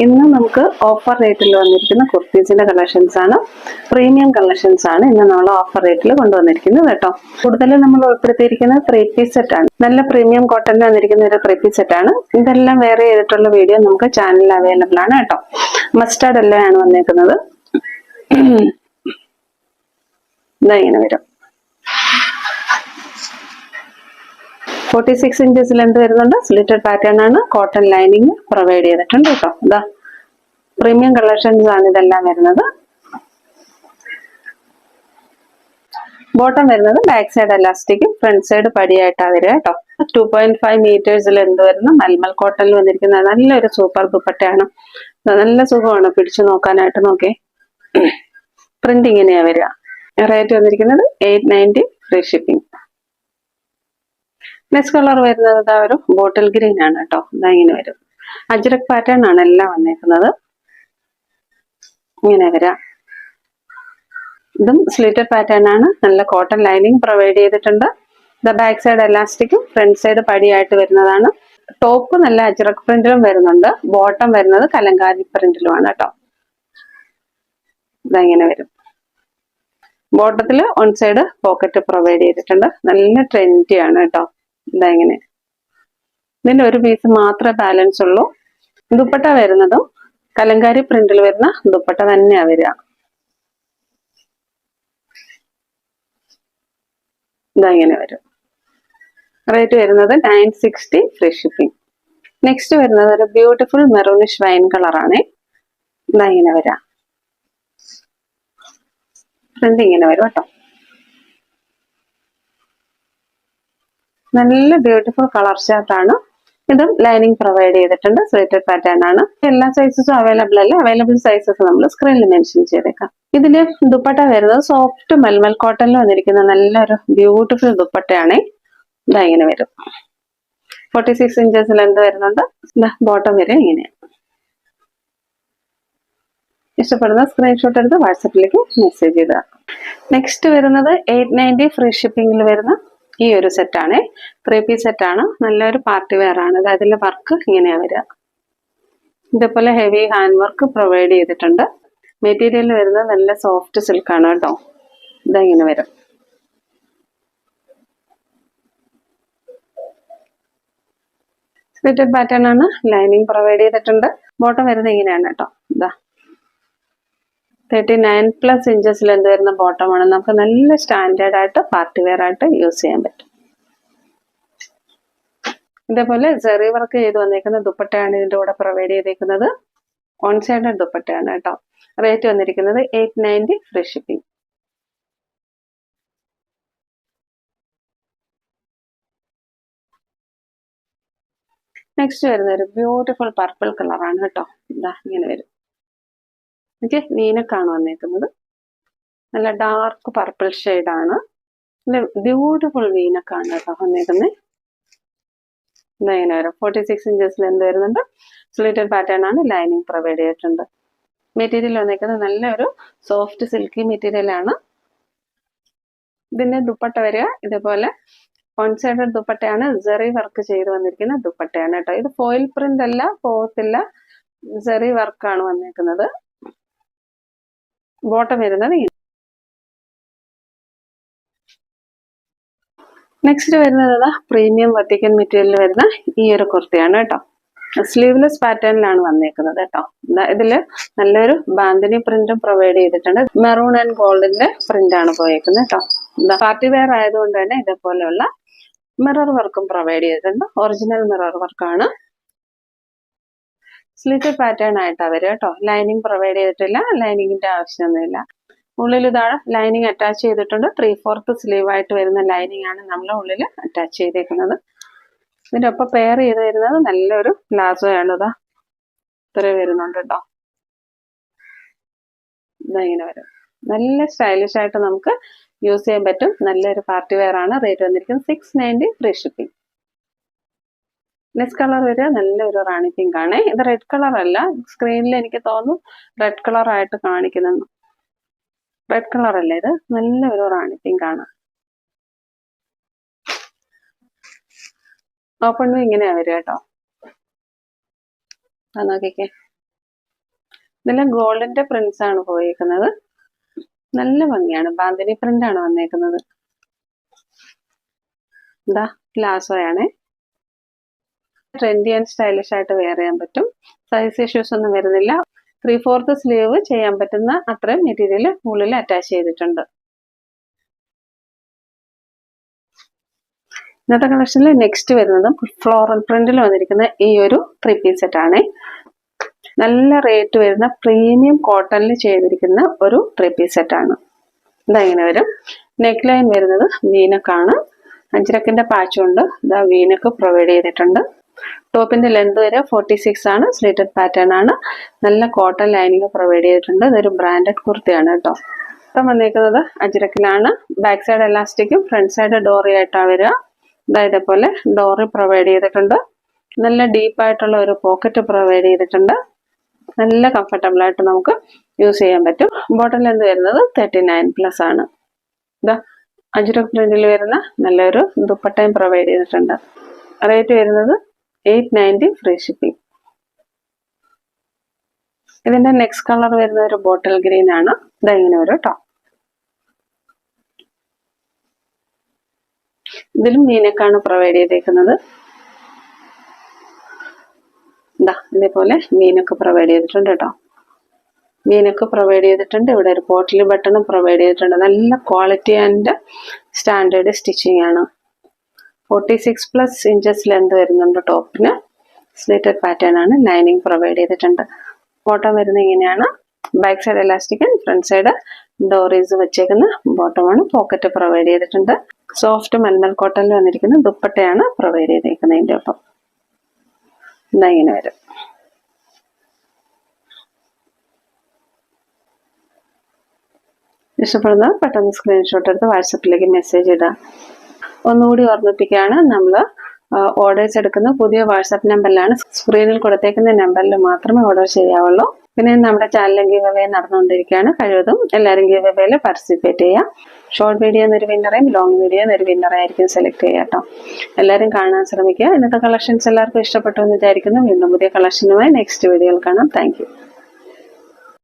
ഇന്ന് നമുക്ക് ഓഫർ റേറ്റിൽ വന്നിരിക്കുന്ന കുർത്തീസിന്റെ കളക്ഷൻസ് ആണ്. പ്രീമിയം കളക്ഷൻസ് ആണ് ഇന്ന് നമ്മൾ ഓഫർ റേറ്റിൽ കൊണ്ടുവന്നിരിക്കുന്നത് കേട്ടോ. കൂടുതലും നമ്മൾ ഉൾപ്പെടുത്തിയിരിക്കുന്നത് 3-piece സെറ്റ് ആണ്. നല്ല പ്രീമിയം കോട്ടണിൽ വന്നിരിക്കുന്ന ഒരു 3-piece സെറ്റ് ആണ്. ഇതെല്ലാം വേറെ ചെയ്തിട്ടുള്ള വീഡിയോ നമുക്ക് ചാനലിൽ അവൈലബിൾ ആണ് കേട്ടോ. മസ്റ്റാർഡ് എല്ലാം വന്നിരിക്കുന്നത്. ഇങ്ങനെ വരും. 46 ഇഞ്ചസ് ലെന്ത് വരുന്നുണ്ട്. സ്ലിറ്റഡ് പാറ്റേൺ ആണ്. കോട്ടൺ ലൈനിങ് പ്രൊവൈഡ് ചെയ്തിട്ടുണ്ട് കേട്ടോ. ഇതാ പ്രീമിയം കളക്ഷൻസ് ആണ് ഇതെല്ലാം വരുന്നത്. ബോട്ടം വരുന്നത് ബാക്ക് സൈഡ് എലാസ്റ്റിക്കും ഫ്രണ്ട് സൈഡ് പടിയായിട്ടാണ് വരിക കേട്ടോ. 2.5 മീറ്റേഴ്സ് ലെന്ത് വരുന്ന മൽമൽ കോട്ടണിൽ വന്നിരിക്കുന്ന നല്ലൊരു സൂപ്പർ ദുപ്പട്ടയാണ്. നല്ല സുഖമാണ് പിടിച്ചു നോക്കാനായിട്ട്. നോക്കേ, പ്രിന്റ് ഇങ്ങനെയാ വരിക. റേറ്റ് വന്നിരിക്കുന്നത് 890 ഫ്രീ ഷിപ്പിംഗ്. നെക്സ്റ്റ് കളർ വരുന്നത് ഇതാ ഒരു ബോട്ടിൽ ഗ്രീൻ ആണ് കേട്ടോ. ഇതാ ഇങ്ങനെ വരും. അജ്രക് പാറ്റേൺ ആണ് എല്ലാം വന്നേക്കുന്നത്. ഇങ്ങനെ വരാം. ഇതും സ്ലിറ്റഡ് പാറ്റേൺ ആണ്. നല്ല കോട്ടൺ ലൈനിങ് പ്രൊവൈഡ് ചെയ്തിട്ടുണ്ട്. ബാക്ക് സൈഡ് എലാസ്റ്റിക്കും ഫ്രണ്ട് സൈഡ് പടിയായിട്ട് വരുന്നതാണ്. ടോപ്പ് നല്ല അജ്രക് പ്രിന്റിലും വരുന്നുണ്ട്. ബോട്ടം വരുന്നത് കലങ്കാരി പ്രിന്റിലുമാണ് കേട്ടോ. ഇതങ്ങനെ വരും. ബോട്ടത്തിൽ വൺ സൈഡ് പോക്കറ്റ് പ്രൊവൈഡ് ചെയ്തിട്ടുണ്ട്. നല്ല ട്രെൻഡി ആണ് കേട്ടോ. ഇങ്ങനെ ഇതിന്റെ ഒരു പീസ് മാത്രമേ ബാലൻസ് ഉള്ളൂ. ദുപ്പട്ട വരുന്നതും കലങ്കാരി പ്രിന്റിൽ വരുന്ന ദുപ്പട്ട തന്നെയാ വരിക. ഇങ്ങനെ വരും. റേറ്റ് വരുന്നത് 960 ഫ്രീ ഷിപ്പിംഗ്. നെക്സ്റ്റ് വരുന്നത് ഒരു ബ്യൂട്ടിഫുൾ മെറൂണിഷ് വൈൻ കളറാണ്. ഇങ്ങനെ വരാം. ഫ്രണ്ട് ഇങ്ങനെ വരും കേട്ടോ. നല്ല ബ്യൂട്ടിഫുൾ കളർ ചാർട്ടാണ്. ഇതും ലൈനിങ് പ്രൊവൈഡ് ചെയ്തിട്ടുണ്ട്. സ്ലിറ്റഡ് പാറ്റേൺ ആണ്. എല്ലാ സൈസസും അവൈലബിൾ അല്ല. അവൈലബിൾ സൈസസ് നമ്മൾ സ്ക്രീനിൽ മെൻഷൻ ചെയ്തേക്കാം. ഇതില് ദുപ്പട്ട വരുന്നത് സോഫ്റ്റ് മൽമൽ കോട്ടണിൽ വന്നിരിക്കുന്ന നല്ലൊരു ബ്യൂട്ടിഫുൾ ദുപ്പട്ടയാണ്. ഇങ്ങനെ വരും. 46 ഇഞ്ചസ് ലെന്ത് വരുന്നുണ്ട്. ബോട്ടം വരെ ഇങ്ങനെയാണ്. ഇഷ്ടപ്പെടുന്ന സ്ക്രീൻഷോട്ട് എടുത്ത് വാട്സപ്പിലേക്ക് മെസ്സേജ് ചെയ്താൽ. നെക്സ്റ്റ് വരുന്നത് 890 ഫ്രീ ഷിപ്പിംഗിൽ വരുന്ന ഈ ഒരു സെറ്റാണ്. 3-piece സെറ്റാണ്. നല്ലൊരു പാർട്ടി വെയർ ആണ്. അതിലെ വർക്ക് ഇങ്ങനെയാ വരിക. ഇതേപോലെ ഹെവി ഹാൻഡ് വർക്ക് പ്രൊവൈഡ് ചെയ്തിട്ടുണ്ട്. മെറ്റീരിയൽ വരുന്നത് നല്ല സോഫ്റ്റ് സിൽക്ക് ആണ് കേട്ടോ. ഇങ്ങനെ വരും. സ്ലിറ്റഡ് പാറ്റേൺ ആണ്. ലൈനിങ് പ്രൊവൈഡ് ചെയ്തിട്ടുണ്ട്. ബോട്ടം വരുന്നത് ഇങ്ങനെയാണ് കേട്ടോ. 39+ ഇഞ്ചസ് ലെന്ത് വരുന്ന ബോട്ടമാണ്. നമുക്ക് നല്ല സ്റ്റാൻഡേർഡ് ആയിട്ട് പാർട്ടി വെയർ ആയിട്ട് യൂസ് ചെയ്യാൻ പറ്റും. ഇതേപോലെ സെറി വർക്ക് ചെയ്ത് വന്നേക്കുന്ന ദുപ്പട്ടയാണ് ഇതിന്റെ കൂടെ പ്രൊവൈഡ് ചെയ്തേക്കുന്നത്. ഓൺ സൈഡ് ദുപ്പട്ടയാണ് കേട്ടോ. റേറ്റ് വന്നിരിക്കുന്നത് 890 ഫ്രീ ഷിപ്പിംഗ്. നെക്സ്റ്റ് വരുന്ന ഒരു ബ്യൂട്ടിഫുൾ പർപ്പിൾ കളറാണ് കേട്ടോ. ഇങ്ങനെ വരും. വീനക്കാണ് വന്നേക്കുന്നത്. നല്ല ഡാർക്ക് പർപ്പിൾ ഷെയ്ഡാണ്. ബ്യൂട്ടിഫുൾ വീനക്കാണ് കേട്ടോ വന്നേക്കുന്നത്. ഇങ്ങനെ വരും. 46 ഇഞ്ചസ് ലെന്ത് വരുന്നുണ്ട്. സ്ലിറ്റഡ് പാറ്റേൺ ആണ്. ലൈനിങ് പ്രൊവൈഡ് ചെയ്തിട്ടുണ്ട്. മെറ്റീരിയൽ വന്നേക്കുന്നത് നല്ലൊരു സോഫ്റ്റ് സിൽക്കി മെറ്റീരിയൽ ആണ്. ഇതിന്റെ ദുപ്പട്ട വരിക ഇതേപോലെ വൺ സൈഡ് ദുപ്പട്ടയാണ്. സെറി വർക്ക് ചെയ്ത് വന്നിരിക്കുന്ന ദുപ്പട്ടയാണ് കേട്ടോ. ഇത് ഫോയിൽ പ്രിന്റ് അല്ല, പോകത്തില്ല. സെറി വർക്കാണ് വന്നേക്കുന്നത്. ബോട്ടം വരുന്നത് നെക്സ്റ്റ് വരുന്നത് പ്രീമിയം വത്തിക്കൻ മെറ്റീരിയൽ വരുന്ന ഈ ഒരു കുർത്തിയാണ് കേട്ടോ. സ്ലീവ്ലെസ് പാറ്റേണിലാണ് വന്നേക്കുന്നത് കേട്ടോ. ഇതില് നല്ലൊരു ബാന്തിനി പ്രിന്റും പ്രൊവൈഡ് ചെയ്തിട്ടുണ്ട്. മെറൂൺ ആൻഡ് ഗോൾഡിന്റെ പ്രിന്റ് ആണ് പോയേക്കുന്നത് കേട്ടോ. പാർട്ടി വെയർ ആയതുകൊണ്ട് തന്നെ ഇതേപോലെയുള്ള മിറർ വർക്കും പ്രൊവൈഡ് ചെയ്തിട്ടുണ്ട്. ഒറിജിനൽ മിറർ വർക്കാണ്. സ്ലിറ്റഡ് പാറ്റേൺ ആയിട്ടാണ് വരിക കേട്ടോ. ലൈനിങ് പ്രൊവൈഡ് ചെയ്തിട്ടില്ല. ലൈനിങ്ങിന്റെ ആവശ്യമൊന്നുമില്ല. ഉള്ളിൽ ഇതാണ് ലൈനിങ് അറ്റാച്ച് ചെയ്തിട്ടുണ്ട്. 3/4 സ്ലീവ് ആയിട്ട് വരുന്ന ലൈനിങ് ആണ് നമ്മൾ ഉള്ളിൽ അറ്റാച്ച് ചെയ്തേക്കുന്നത്. ഇതിന്റെ ഒപ്പം പെയർ ചെയ്ത് വരുന്നത് നല്ലൊരു പ്ലാസോ ആണ്. ഇത്ര വരുന്നുണ്ട് കേട്ടോ. ഇങ്ങനെ വരും. നല്ല സ്റ്റൈലിഷ് ആയിട്ട് നമുക്ക് യൂസ് ചെയ്യാൻ പറ്റും. നല്ലൊരു പാർട്ടി വെയർ ആണ്. റേറ്റ് വന്നിരിക്കുന്നത് 690 ഫ്രീ ഷിപ്പിംഗ്. നെക്സ്റ്റ് കളർ വരിക നല്ലൊരു റാണി പിങ്ക് ആണ്. ഇത് റെഡ് കളർ അല്ല. സ്ക്രീനിൽ എനിക്ക് തോന്നുന്നു റെഡ് കളർ ആയിട്ട് കാണിക്കുന്നു. റെഡ് കളർ അല്ല, ഇത് നല്ലൊരു റാണി പിങ്ക് ആണ്. ഓപ്പൺ ഇങ്ങനെയാ വരിക കേട്ടോ. നോക്കിക്കേ. ഇതെല്ലാം ഗോൾഡിന്റെ പ്രിന്റ്സ് ആണ് പോയിരിക്കുന്നത്. നല്ല ഭംഗിയാണ്. ബാന്തിനി പ്രിന്റ് ആണ് വന്നേക്കുന്നത്. എന്താ ലാസോയാണ്. ട്രെൻഡി ആൻഡ് സ്റ്റൈലിഷ് ആയിട്ട് വെയർ ചെയ്യാൻ പറ്റും. സൈസ് ഇഷ്യൂസ് ഒന്നും വരുന്നില്ല. 3/4 സ്ലീവ് ചെയ്യാൻ പറ്റുന്ന അത്രയും മെറ്റീരിയൽ ഉള്ളിൽ അറ്റാച്ച് ചെയ്തിട്ടുണ്ട്. ഇന്നത്തെ കളക്ഷനിൽ നെക്സ്റ്റ് വരുന്നതും ഫ്ലോറൽ പ്രിന്റിൽ വന്നിരിക്കുന്ന ഈ ഒരു 3 പീസ് സെറ്റ് ആണ്. നല്ല റേറ്റ് വരുന്ന പ്രീമിയം കോട്ടണിൽ ചെയ്തിരിക്കുന്ന ഒരു 3 പീസ് സെറ്റ് ആണ്. ഇതാ ഇങ്ങനെ വരും. നെക്ക് ലൈൻ വരുന്നത് വീനക്കാണ്. അഞ്ചരക്കിന്റെ പാച്ച് കൊണ്ട് ഇതാ വീനക്ക് പ്രൊവൈഡ് ചെയ്തിട്ടുണ്ട്. ടോപ്പിന്റെ ലെന്ത് വരെ 46 ആണ്. സ്ലിറ്റഡ് പാറ്റേൺ ആണ്. നല്ല കോട്ടൺ ലൈനിങ് പ്രൊവൈഡ് ചെയ്തിട്ടുണ്ട്. ഇതൊരു ബ്രാൻഡഡ് കുർത്തിയാണ് കേട്ടോ. ഇപ്പം വന്നിരിക്കുന്നത് അജ്രക്കിലാണ്. ബാക്ക് സൈഡ് എലാസ്റ്റിക്കും ഫ്രണ്ട് സൈഡ് ഡോറി ആയിട്ടാണ് വരിക. ഇതേപോലെ ഡോറി പ്രൊവൈഡ് ചെയ്തിട്ടുണ്ട്. നല്ല ഡീപ്പായിട്ടുള്ള ഒരു പോക്കറ്റ് പ്രൊവൈഡ് ചെയ്തിട്ടുണ്ട്. നല്ല കംഫർട്ടബിൾ ആയിട്ട് നമുക്ക് യൂസ് ചെയ്യാൻ പറ്റും. ബോട്ടം ലെന്ത് വരുന്നത് 39+ ആണ്. ഇതാ അജ്രക് പ്രിന്റിൽ വരുന്ന നല്ലൊരു ദുപ്പട്ടയും പ്രൊവൈഡ് ചെയ്തിട്ടുണ്ട്. റേറ്റ് വരുന്നത് 890 ഫ്രീ ഷിപ്പിംഗ്. ഇതിന്റെ നെക്സ്റ്റ് കളർ വരുന്ന ഒരു ബോട്ടിൽ ഗ്രീൻ ആണ്. ഇതെങ്ങനെ വരും കേട്ടോ. ഇതിലും മീനക്കാണ് പ്രൊവൈഡ് ചെയ്തേക്കുന്നത്. ഇതാ ഇതേപോലെ മീനൊക്കെ പ്രൊവൈഡ് ചെയ്തിട്ടുണ്ട് കേട്ടോ. മീനൊക്കെ പ്രൊവൈഡ് ചെയ്തിട്ടുണ്ട്. ഇവിടെ ഒരു പോട്ടിൽ ബട്ടണും പ്രൊവൈഡ് ചെയ്തിട്ടുണ്ട്. നല്ല ക്വാളിറ്റി ആൻഡ് സ്റ്റാൻഡേർഡ് സ്റ്റിച്ചിങ് ആണ്. 46+ ഇഞ്ചസ് ലെന്ത് വരുന്നുണ്ട് ടോപ്പിന്. സ്ലിറ്റഡ് പാറ്റേൺ ആണ്. ലൈനിങ് പ്രൊവൈഡ് ചെയ്തിട്ടുണ്ട്. ബോട്ടം വരുന്നത് ഇങ്ങനെയാണ്. Back side elastic and front side ഡോറീസ് വെച്ചേക്കുന്ന ബോട്ടമാണ്. പോക്കറ്റ് പ്രൊവൈഡ് ചെയ്തിട്ടുണ്ട്. സോഫ്റ്റ് മൽമൽ കോട്ടണിൽ വന്നിരിക്കുന്ന ദുപ്പട്ടയാണ് പ്രൊവൈഡ് ചെയ്തേക്കുന്നത്. ഇതിൻ്റെ ഒപ്പം ഇതാ ഇങ്ങനെ വരും. ഇഷ്ടപ്പെടുന്ന പെട്ടെന്ന് സ്ക്രീൻഷോട്ട് എടുത്ത് വാട്സപ്പിലേക്ക് മെസ്സേജ് ഇടുക. ഒന്നുകൂടി ഓർമ്മിപ്പിക്കുകയാണ്, നമ്മൾ ഓർഡേഴ്സ് എടുക്കുന്ന പുതിയ വാട്സാപ്പ് നമ്പറിലാണ്. സ്ക്രീനിൽ കൊടുത്തേക്കുന്ന നമ്പറിൽ മാത്രമേ ഓർഡർ ചെയ്യാവുള്ളൂ. പിന്നെ നമ്മുടെ ചാനലിൽ ഗിവ് അവേ നടന്നുകൊണ്ടിരിക്കുകയാണ്. കഴിവതും എല്ലാവരും ഗിവ് അവേയിൽ പാർട്ടിസിപ്പേറ്റ് ചെയ്യാം. ഷോർട്ട് വീഡിയോ എന്നൊരു വിന്നറേയും ലോങ് വീഡിയോ എന്നൊരു വിന്നറായിരിക്കും സെലക്ട് ചെയ്യുക കേട്ടോ. എല്ലാവരും കാണാൻ ശ്രമിക്കുക. ഇന്നത്തെ കളക്ഷൻസ് എല്ലാവർക്കും ഇഷ്ടപ്പെട്ടു എന്ന് വിചാരിക്കുന്നു. വീണ്ടും പുതിയ കളക്ഷനുമായി നെക്സ്റ്റ് വീഡിയോയിൽ കാണാം. താങ്ക്